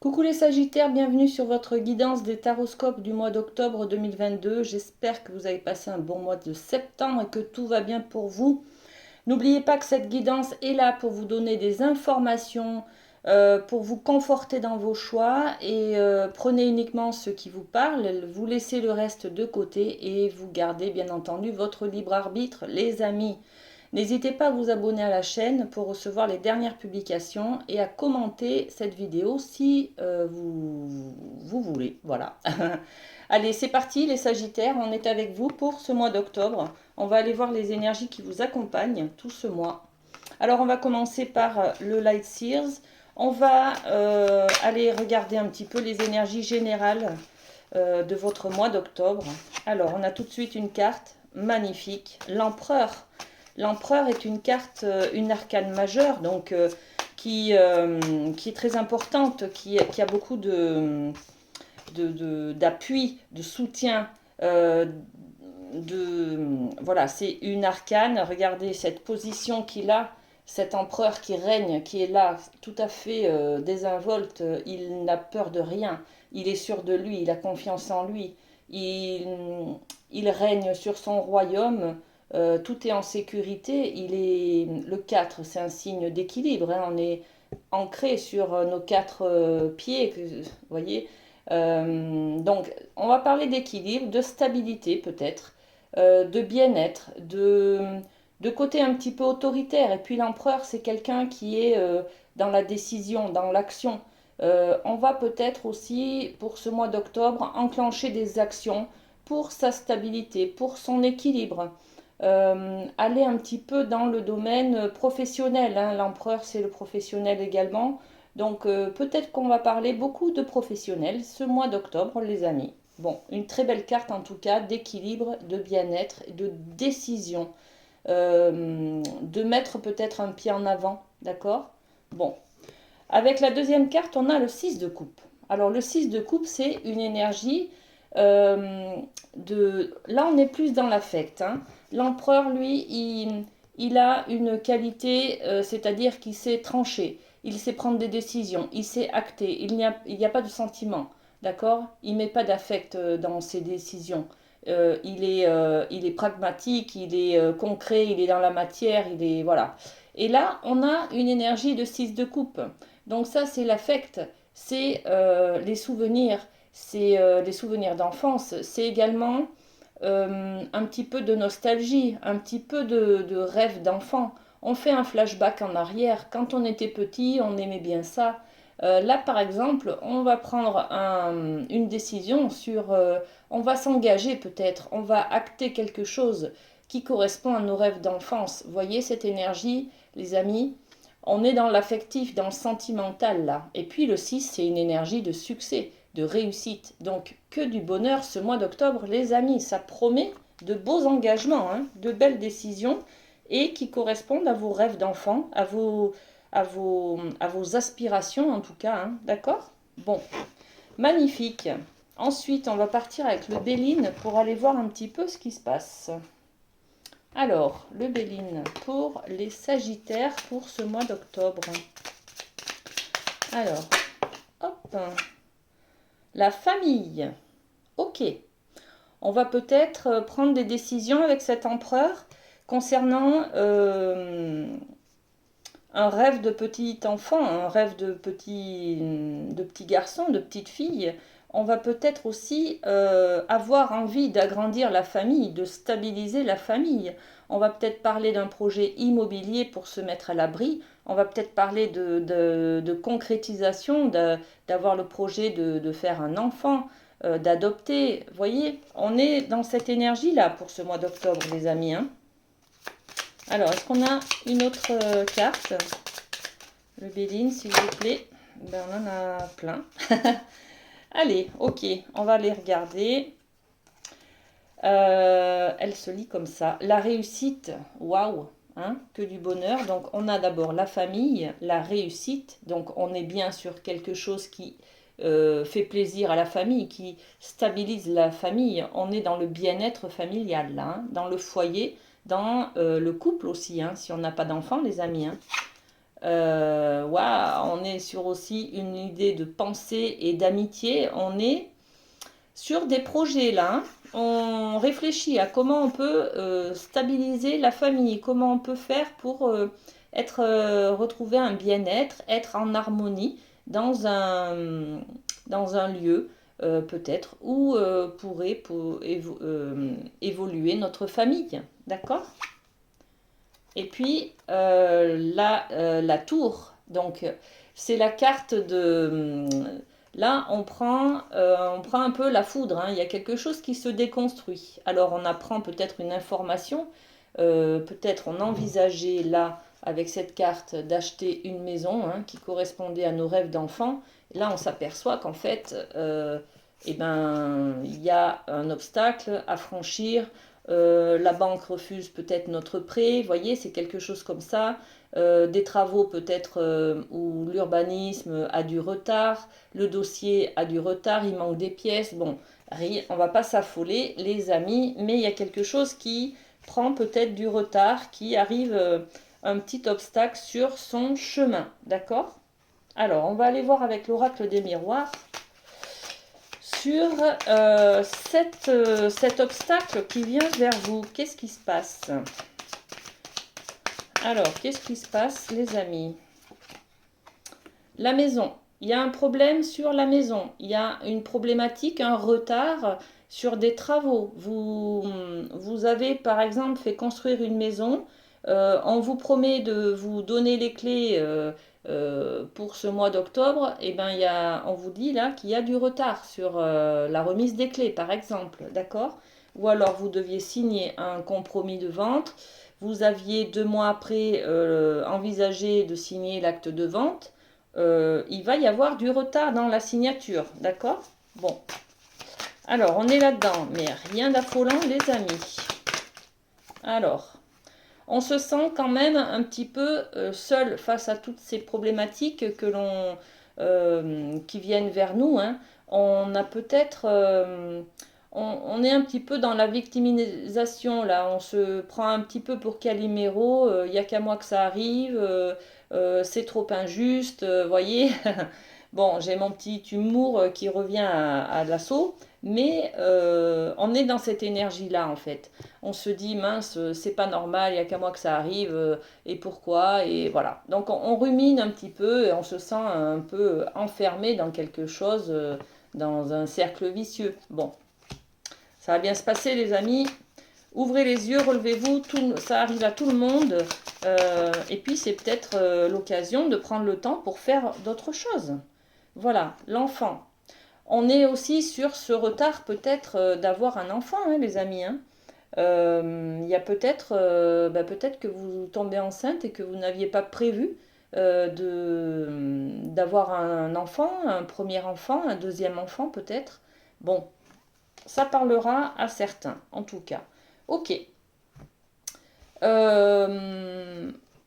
Coucou les Sagittaires, bienvenue sur votre guidance des taroscopes du mois d'octobre 2022. J'espère que vous avez passé un bon mois de septembre et que tout va bien pour vous. N'oubliez pas que cette guidance est là pour vous donner des informations, pour vous conforter dans vos choix et prenez uniquement ce qui vous parle, vous laissez le reste de côté et vous gardez bien entendu votre libre arbitre, les amis. N'hésitez pas à vous abonner à la chaîne pour recevoir les dernières publications et à commenter cette vidéo si vous voulez. Voilà. Allez, c'est parti les Sagittaires, on est avec vous pour ce mois d'octobre. On va aller voir les énergies qui vous accompagnent tout ce mois. Alors, on va commencer par le Light Seers. On va aller regarder un petit peu les énergies générales de votre mois d'octobre. Alors, on a tout de suite une carte magnifique, l'Empereur. L'Empereur est une carte, une arcane majeure, donc qui est très importante, qui a beaucoup d'appui, de soutien. Voilà, c'est une arcane. Regardez cette position qu'il a, cet empereur qui règne, qui est là, tout à fait désinvolte. Il n'a peur de rien. Il est sûr de lui, il a confiance en lui. Il règne sur son royaume. Tout est en sécurité. Le 4, c'est un signe d'équilibre. Hein. On est ancré sur nos quatre pieds, vous voyez. Donc, on va parler d'équilibre, de stabilité peut-être, de bien-être, de côté un petit peu autoritaire. Et puis l'empereur, c'est quelqu'un qui est dans la décision, dans l'action. On va peut-être aussi, pour ce mois d'octobre, enclencher des actions pour sa stabilité, pour son équilibre. Aller un petit peu dans le domaine professionnel. Hein. L'empereur, c'est le professionnel également. Donc peut-être qu'on va parler beaucoup de professionnels ce mois d'octobre, les amis. Bon, une très belle carte en tout cas d'équilibre, de bien-être, de décision, de mettre peut-être un pied en avant, d'accord? Bon, avec la deuxième carte, on a le 6 de coupe. Alors le 6 de coupe, c'est une énergie euh, de... Là, on est plus dans l'affect. Hein. L'empereur, lui, il a une qualité, c'est-à-dire qu'il sait trancher, il sait prendre des décisions, il sait acter, il n'y a pas de sentiment, d'accord? Il ne met pas d'affect dans ses décisions. Il est pragmatique, il est concret, il est dans la matière, il est... Voilà. Et là, on a une énergie de 6 de coupe. Donc ça, c'est l'affect, c'est les souvenirs, c'est les souvenirs d'enfance, c'est également un petit peu de nostalgie, un petit peu de rêve d'enfant. On fait un flashback en arrière. Quand on était petit, on aimait bien ça. Là, par exemple, on va prendre une décision sur... on va s'engager peut-être, on va acter quelque chose qui correspond à nos rêves d'enfance. Vous voyez cette énergie, les amis? On est dans l'affectif, dans le sentimental là. Et puis le 6, c'est une énergie de succès, de réussite. Donc que du bonheur ce mois d'octobre, les amis. Ça promet de beaux engagements, hein, de belles décisions et qui correspondent à vos rêves d'enfant, à vos aspirations en tout cas. Hein, d'accord? Bon, magnifique. Ensuite, on va partir avec le Béline pour aller voir un petit peu ce qui se passe. Alors, le Béline pour les Sagittaires pour ce mois d'octobre. Alors, hop, la famille. Ok, on va peut-être prendre des décisions avec cet empereur concernant un rêve de petit enfant, un rêve de petit garçon, de petite fille. On va peut-être aussi avoir envie d'agrandir la famille, de stabiliser la famille. On va peut-être parler d'un projet immobilier pour se mettre à l'abri. On va peut-être parler de concrétisation, d'avoir le projet de faire un enfant, d'adopter. Vous voyez, on est dans cette énergie-là pour ce mois d'octobre, les amis. Hein. Alors, est-ce qu'on a une autre carte? Le Béline, s'il vous plaît. Ben, on en a plein. Allez, ok, on va les regarder. Elle se lit comme ça. La réussite, waouh, hein, que du bonheur. Donc, on a d'abord la famille, la réussite. Donc, on est bien sur quelque chose qui fait plaisir à la famille, qui stabilise la famille. On est dans le bien-être familial, là, hein, dans le foyer, dans le couple aussi, hein, si on n'a pas d'enfants, les amis. Hein. Waouh, on est sur aussi une idée de pensée et d'amitié. On est sur des projets là, hein. On réfléchit à comment on peut stabiliser la famille, comment on peut faire pour retrouver un bien-être, être en harmonie dans dans un lieu peut-être où pourrait évoluer notre famille. D'accord? Et puis la tour, donc c'est la carte de... Là, on prend un peu la foudre, hein. Il y a quelque chose qui se déconstruit. Alors on apprend peut-être une information, peut-être on envisageait là, avec cette carte, d'acheter une maison hein, qui correspondait à nos rêves d'enfant. Là, on s'aperçoit qu'en fait, eh ben, il y a un obstacle à franchir, la banque refuse peut-être notre prêt, vous voyez, c'est quelque chose comme ça. Des travaux peut-être où l'urbanisme a du retard, le dossier a du retard, il manque des pièces. Bon, rien, on va pas s'affoler, les amis, mais il y a quelque chose qui prend peut-être du retard, qui arrive un petit obstacle sur son chemin, d'accord? Alors, on va aller voir avec l'oracle des miroirs sur cet obstacle qui vient vers vous. Qu'est-ce qui se passe? Alors, qu'est-ce qui se passe, les amis? La maison. Il y a un problème sur la maison. Il y a une problématique, un retard sur des travaux. Vous avez, par exemple, fait construire une maison. On vous promet de vous donner les clés pour ce mois d'octobre. Et ben, on vous dit là qu'il y a du retard sur la remise des clés, par exemple. D'accord? Ou alors, vous deviez signer un compromis de vente. Vous aviez 2 mois après envisagé de signer l'acte de vente. Il va y avoir du retard dans la signature, d'accord? Bon, alors on est là-dedans, mais rien d'affolant les amis. Alors, on se sent quand même un petit peu seul face à toutes ces problématiques qui viennent vers nous, hein. On a peut-être... on est un petit peu dans la victimisation, là. On se prend un petit peu pour Calimero. Il n'y a qu'à moi que ça arrive. C'est trop injuste. Voyez. Bon, j'ai mon petit humour qui revient à l'assaut. Mais on est dans cette énergie-là, en fait. On se dit, mince, c'est pas normal, il n'y a qu'à moi que ça arrive, et pourquoi, et voilà. Donc on rumine un petit peu et on se sent un peu enfermé dans quelque chose, dans un cercle vicieux. Bon, ça va bien se passer, les amis. Ouvrez les yeux, relevez-vous, ça arrive à tout le monde. Et puis c'est peut-être l'occasion de prendre le temps pour faire d'autres choses. Voilà, l'enfant. On est aussi sur ce retard peut-être d'avoir un enfant, hein, les amis, hein. Il y a peut-être que vous tombez enceinte et que vous n'aviez pas prévu d'avoir un enfant, un premier enfant, un deuxième enfant peut-être. Bon, ça parlera à certains, en tout cas. Ok.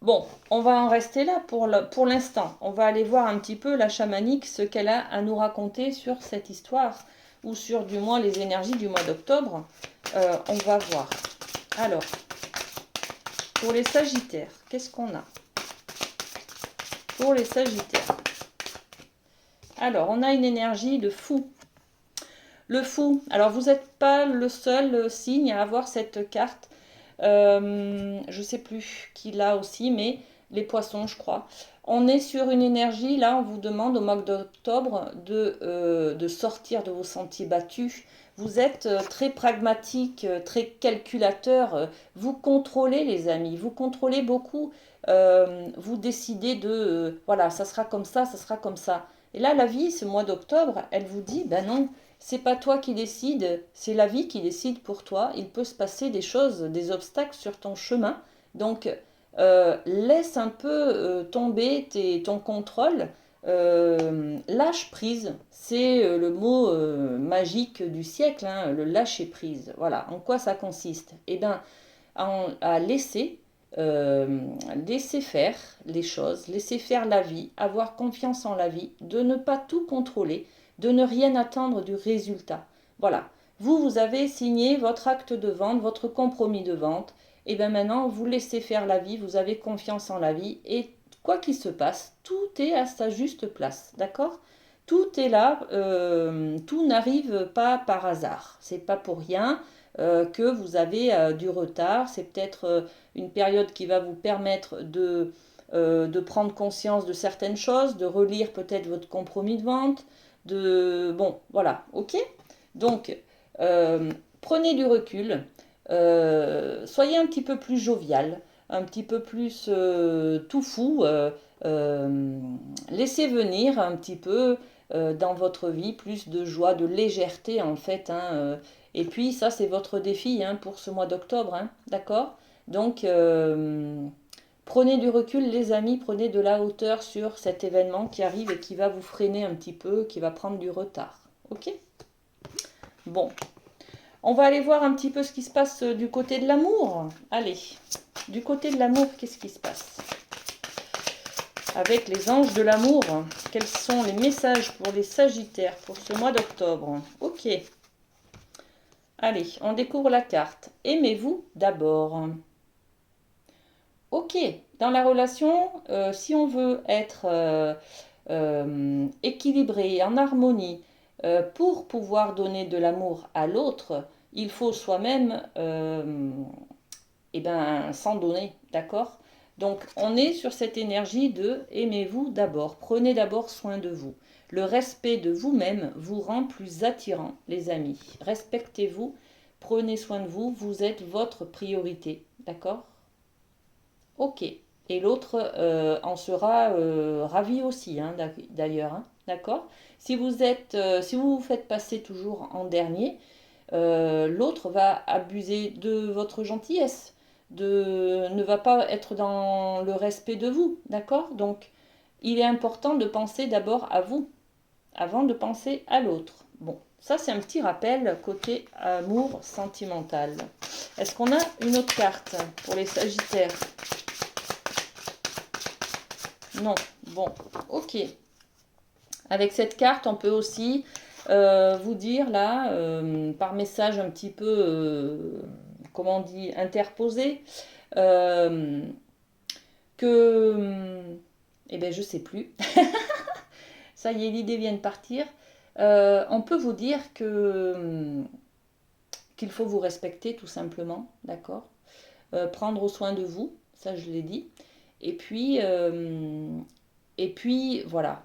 Bon, on va en rester là pour l'instant. On va aller voir un petit peu la chamanique, ce qu'elle a à nous raconter sur cette histoire, ou sur du moins les énergies du mois d'octobre. On va voir. Alors, pour les Sagittaires, qu'est-ce qu'on a? Pour les Sagittaires. Alors, on a une énergie de fou. Le fou. Alors, vous n'êtes pas le seul signe à avoir cette carte. Je ne sais plus qui l'a aussi, mais les poissons, je crois. On est sur une énergie, là, on vous demande au mois d'octobre de sortir de vos sentiers battus. Vous êtes très pragmatique, très calculateur. Vous contrôlez, les amis, vous contrôlez beaucoup. Vous décidez voilà, ça sera comme ça sera comme ça. Et là, la vie, ce mois d'octobre, elle vous dit, ben non, c'est pas toi qui décide, c'est la vie qui décide pour toi. Il peut se passer des choses, des obstacles sur ton chemin. Donc, laisse un peu tomber ton contrôle. Lâche prise, c'est le mot magique du siècle, hein, le lâcher prise. Voilà, en quoi ça consiste? Eh bien, à laisser faire les choses, laisser faire la vie, avoir confiance en la vie, de ne pas tout contrôler, de ne rien attendre du résultat. Voilà, vous avez signé votre acte de vente, votre compromis de vente, et bien maintenant vous laissez faire la vie, vous avez confiance en la vie, et quoi qu'il se passe, tout est à sa juste place, d'accord? Tout est là, tout n'arrive pas par hasard. C'est pas pour rien que vous avez du retard. C'est peut-être une période qui va vous permettre de prendre conscience de certaines choses, de relire peut-être votre compromis de vente, de... Bon, voilà, ok? Donc, prenez du recul, soyez un petit peu plus jovial, un petit peu plus tout fou, laissez venir un petit peu dans votre vie plus de joie, de légèreté en fait. Hein, et puis ça c'est votre défi hein, pour ce mois d'octobre, hein, d'accord? Donc prenez du recul les amis, prenez de la hauteur sur cet événement qui arrive et qui va vous freiner un petit peu, qui va prendre du retard. Ok? Bon, on va aller voir un petit peu ce qui se passe du côté de l'amour. Allez, du côté de l'amour, qu'est-ce qui se passe? Avec les anges de l'amour, quels sont les messages pour les Sagittaires pour ce mois d'octobre? Ok. Allez, on découvre la carte. Aimez-vous d'abord. Ok, dans la relation, si on veut être équilibré, en harmonie, pour pouvoir donner de l'amour à l'autre, il faut soi-même s'en donner, d'accord? Donc on est sur cette énergie de aimez-vous d'abord, prenez d'abord soin de vous. Le respect de vous-même vous rend plus attirant, les amis. Respectez-vous, prenez soin de vous, vous êtes votre priorité, d'accord? Ok. Et l'autre en sera ravi aussi, hein, d'ailleurs, hein, d'accord? Si si vous vous faites passer toujours en dernier, l'autre va abuser de votre gentillesse, ne va pas être dans le respect de vous, d'accord? Donc, il est important de penser d'abord à vous, avant de penser à l'autre. Bon, ça c'est un petit rappel côté amour sentimental. Est-ce qu'on a une autre carte pour les Sagittaires? Non. Bon, ok. Avec cette carte, on peut aussi vous dire là, par message un petit peu, comment on dit, interposé, euh, que, eh bien, je sais plus. Ça y est, l'idée vient de partir. On peut vous dire que qu'il faut vous respecter tout simplement, d'accord? Prendre soin de vous, ça je l'ai dit. Et puis, voilà,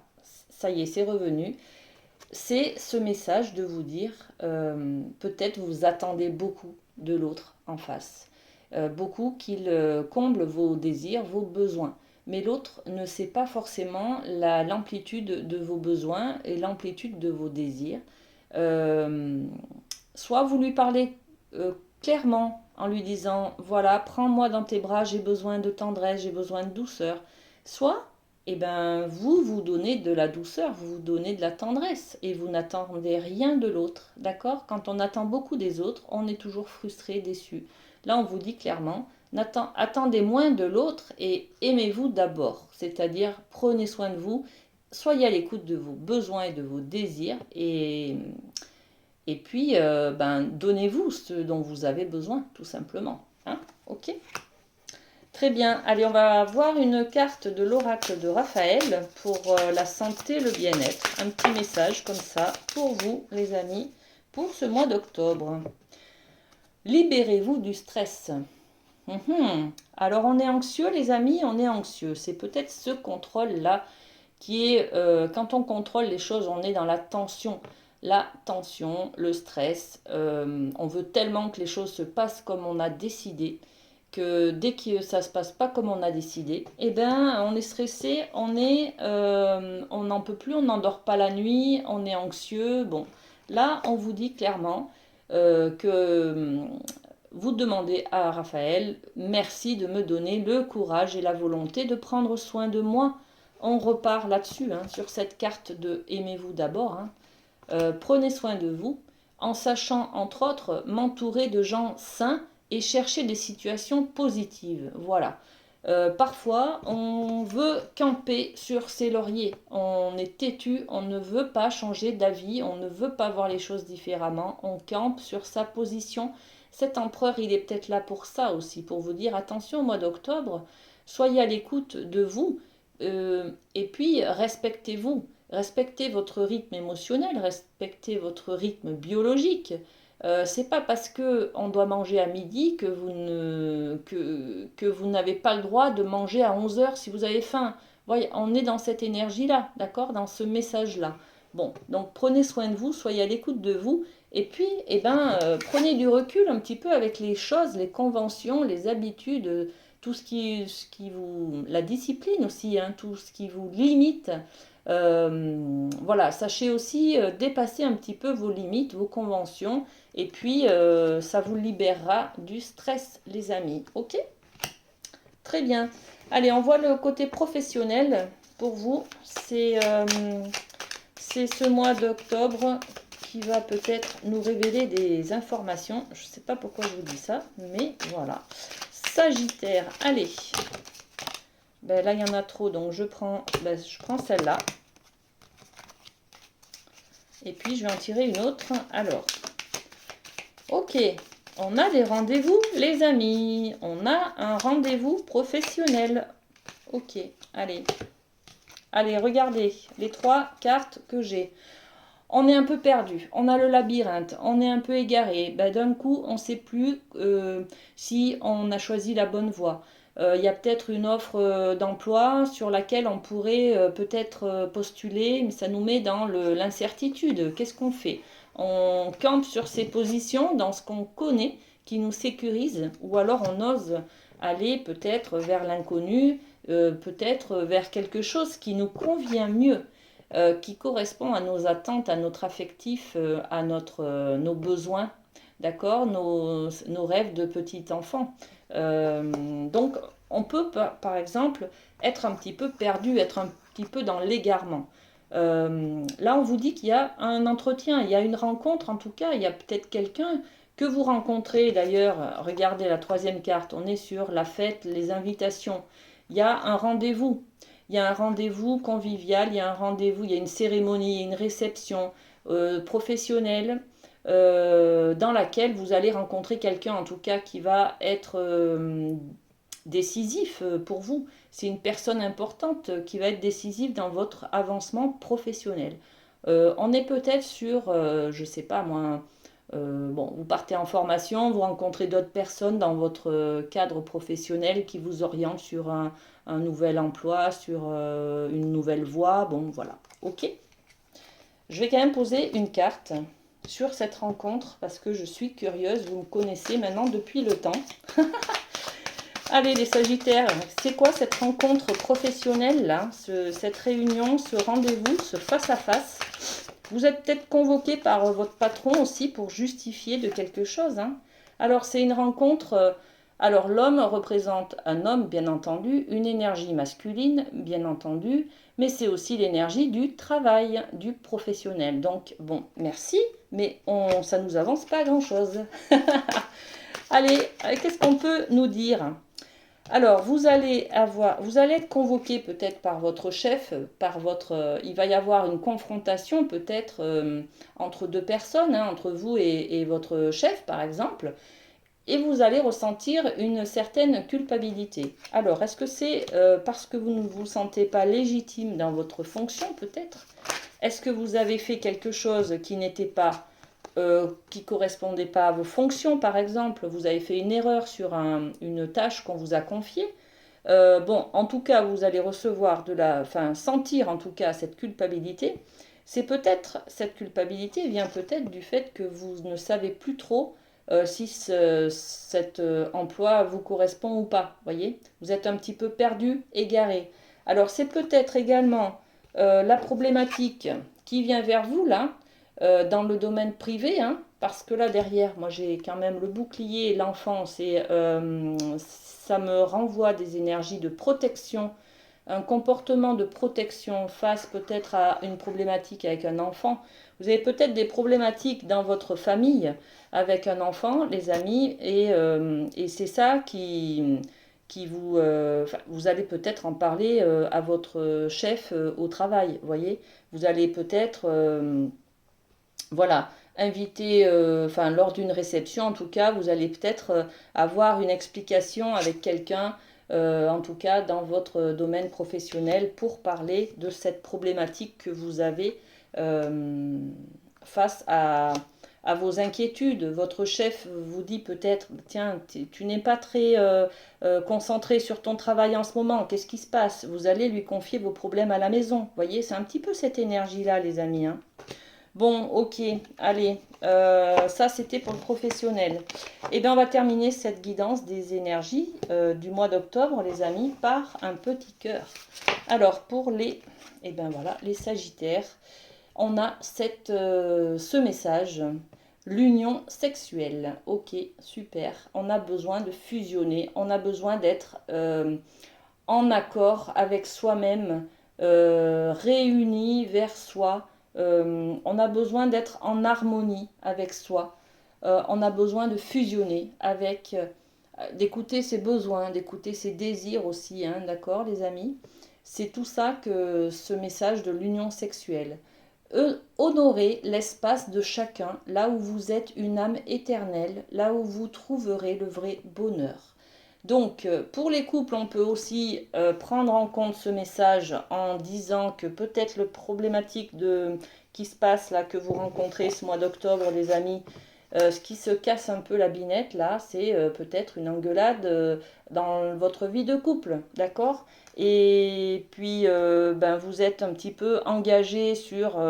ça y est, c'est revenu. C'est ce message de vous dire, peut-être vous attendez beaucoup de l'autre en face, beaucoup qu'il comble vos désirs, vos besoins. Mais l'autre ne sait pas forcément l'amplitude de vos besoins et l'amplitude de vos désirs. Euh, Soit vous lui parlez clairement en lui disant, voilà, prends-moi dans tes bras, j'ai besoin de tendresse, j'ai besoin de douceur. Soit eh ben, vous donnez de la douceur, vous vous donnez de la tendresse et vous n'attendez rien de l'autre, d'accord? Quand on attend beaucoup des autres, on est toujours frustré, déçu. Là, on vous dit clairement, attendez moins de l'autre et aimez-vous d'abord, c'est-à-dire prenez soin de vous, soyez à l'écoute de vos besoins et de vos désirs et puis donnez-vous ce dont vous avez besoin, tout simplement. Hein? Ok? Très bien. Allez, on va voir une carte de l'oracle de Raphaël pour la santé, le bien-être. Un petit message comme ça pour vous, les amis, pour ce mois d'octobre. Libérez-vous du stress. Alors, on est anxieux, les amis, on est anxieux. C'est peut-être ce contrôle-là qui est, quand on contrôle les choses, on est dans la tension. La tension, le stress. On veut tellement que les choses se passent comme on a décidé que dès que ça se passe pas comme on a décidé, eh ben on est stressé, on n'en peut plus, on n'endort pas la nuit, on est anxieux. Bon, là on vous dit clairement que vous demandez à Raphaël, merci de me donner le courage et la volonté de prendre soin de moi. On repart là-dessus, hein, sur cette carte de aimez-vous d'abord. Hein. Prenez soin de vous, en sachant entre autres m'entourer de gens sains et chercher des situations positives. Voilà. Parfois, on veut camper sur ses lauriers. On est têtu, on ne veut pas changer d'avis, on ne veut pas voir les choses différemment. On campe sur sa position. Cet empereur, il est peut-être là pour ça aussi, pour vous dire attention au mois d'octobre, soyez à l'écoute de vous. et puis, respectez-vous. Respectez votre rythme émotionnel, respectez votre rythme biologique. C'est pas parce que on doit manger à midi que vous n'avez pas le droit de manger à 11 heures si vous avez faim. Voyez, on est dans cette énergie-là, d'accord? Dans ce message-là. Bon, donc prenez soin de vous, soyez à l'écoute de vous. Et puis, prenez du recul un petit peu avec les choses, les conventions, les habitudes, tout ce qui vous... La discipline aussi, hein, tout ce qui vous limite. Voilà, sachez aussi dépasser un petit peu vos limites, vos conventions, et puis ça vous libérera du stress, les amis. Ok? Très bien. Allez, on voit le côté professionnel pour vous. C'est ce mois d'octobre qui va peut-être nous révéler des informations. Je ne sais pas pourquoi je vous dis ça, mais voilà. Sagittaire, allez. Ben là, il y en a trop, donc je prends celle-là. Et puis, je vais en tirer une autre. Alors, ok, on a des rendez-vous, les amis. On a un rendez-vous professionnel. Ok, allez. Allez, regardez les 3 cartes que j'ai. On est un peu perdu, on a le labyrinthe, on est un peu égaré. Ben, d'un coup, on ne sait plus si on a choisi la bonne voie. Il y a peut-être une offre d'emploi sur laquelle on pourrait peut-être postuler, mais ça nous met dans l'incertitude. Qu'est-ce qu'on fait? On campe sur ses positions dans ce qu'on connaît, qui nous sécurise, ou alors on ose aller peut-être vers l'inconnu, peut-être vers quelque chose qui nous convient mieux. Qui correspond à nos attentes, à notre affectif, à nos besoins, d'accord, nos rêves de petit enfant. Donc, on peut, par exemple, être un petit peu perdu, être un petit peu dans l'égarement. Là, on vous dit qu'il y a un entretien, il y a une rencontre, en tout cas, il y a peut-être quelqu'un que vous rencontrez. D'ailleurs, regardez la 3e carte, on est sur la fête, les invitations. Il y a un rendez-vous. Il y a un rendez-vous convivial, il y a un rendez-vous, il y a une cérémonie, une réception professionnelle dans laquelle vous allez rencontrer quelqu'un, en tout cas, qui va être décisif pour vous. C'est une personne importante qui va être décisive dans votre avancement professionnel. On est peut-être sur, je ne sais pas moi, bon, vous partez en formation, vous rencontrez d'autres personnes dans votre cadre professionnel qui vous orientent sur un nouvel emploi, sur une nouvelle voie. Bon, voilà. Ok. Je vais quand même poser une carte sur cette rencontre parce que je suis curieuse. Vous me connaissez maintenant depuis le temps. Allez, les Sagittaires, c'est quoi cette rencontre professionnelle là, cette réunion, ce rendez-vous, ce face-à-face? Vous êtes peut-être convoqué par votre patron aussi pour justifier de quelque chose, hein. Alors, c'est une rencontre. Alors, l'homme représente un homme, bien entendu, une énergie masculine, bien entendu, mais c'est aussi l'énergie du travail, du professionnel. Donc, bon, merci, mais ça ne nous avance pas grand-chose. Allez, qu'est-ce qu'on peut nous dire? Alors, vous allez être convoqué peut-être par votre chef, il va y avoir une confrontation peut-être entre deux personnes, hein, entre vous et votre chef par exemple, et vous allez ressentir une certaine culpabilité. Alors, est-ce que c'est parce que vous ne vous sentez pas légitime dans votre fonction peut-être? Est-ce que vous avez fait quelque chose qui n'était pas qui ne correspondait pas à vos fonctions, par exemple, vous avez fait une erreur sur une tâche qu'on vous a confiée. Bon, en tout cas, vous allez recevoir sentir en tout cas cette culpabilité. C'est peut-être, cette culpabilité vient peut-être du fait que vous ne savez plus trop si cet emploi vous correspond ou pas. Voyez, vous êtes un petit peu perdu, égaré. Alors, c'est peut-être également la problématique qui vient vers vous là, dans le domaine privé, hein, parce que là derrière, moi j'ai quand même le bouclier, l'enfance, et ça me renvoie des énergies de protection, un comportement de protection face peut-être à une problématique avec un enfant. Vous avez peut-être des problématiques dans votre famille avec un enfant, les amis, et c'est ça qui vous allez peut-être en parler à votre chef au travail, voyez. Vous allez peut-être voilà, inviter, lors d'une réception, en tout cas, vous allez peut-être avoir une explication avec quelqu'un en tout cas dans votre domaine professionnel, pour parler de cette problématique que vous avez face à vos inquiétudes. Votre chef vous dit peut-être, tiens, tu n'es pas très concentré sur ton travail en ce moment, qu'est-ce qui se passe? Vous allez lui confier vos problèmes à la maison. Vous voyez, c'est un petit peu cette énergie-là, les amis, hein. Bon, ok, allez, ça c'était pour le professionnel. Et bien on va terminer cette guidance des énergies du mois d'octobre, les amis, par un petit cœur. Alors pour les, et ben voilà, les Sagittaires, on a ce message, l'union sexuelle. Ok, super. On a besoin de fusionner, on a besoin d'être en accord avec soi-même, réunis vers soi. On a besoin d'être en harmonie avec soi. On a besoin de fusionner avec, d'écouter ses besoins, d'écouter ses désirs aussi, hein, d'accord les amis? C'est tout ça que ce message de l'union sexuelle. Honorez l'espace de chacun, là où vous êtes une âme éternelle, là où vous trouverez le vrai bonheur. Donc, pour les couples, on peut aussi prendre en compte ce message en disant que peut-être le problématique qui se passe là, que vous rencontrez ce mois d'octobre, les amis, ce qui se casse un peu la binette là, c'est peut-être une engueulade dans votre vie de couple, d'accord? Et puis, ben, vous êtes un petit peu engagé sur,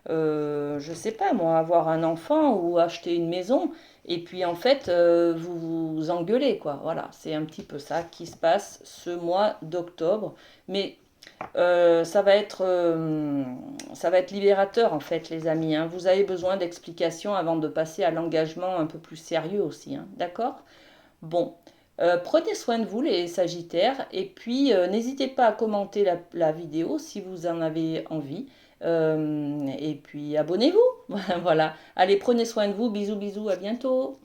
je sais pas moi, avoir un enfant ou acheter une maison. Et puis en fait, vous vous engueulez, quoi. Voilà, c'est un petit peu ça qui se passe ce mois d'octobre. Mais ça va être libérateur en fait, les amis, hein. Vous avez besoin d'explications avant de passer à l'engagement un peu plus sérieux aussi, hein. D'accord? Bon, prenez soin de vous les Sagittaires et puis n'hésitez pas à commenter la vidéo si vous en avez envie. Et puis abonnez-vous. Voilà. Allez, prenez soin de vous. Bisous, bisous, à bientôt.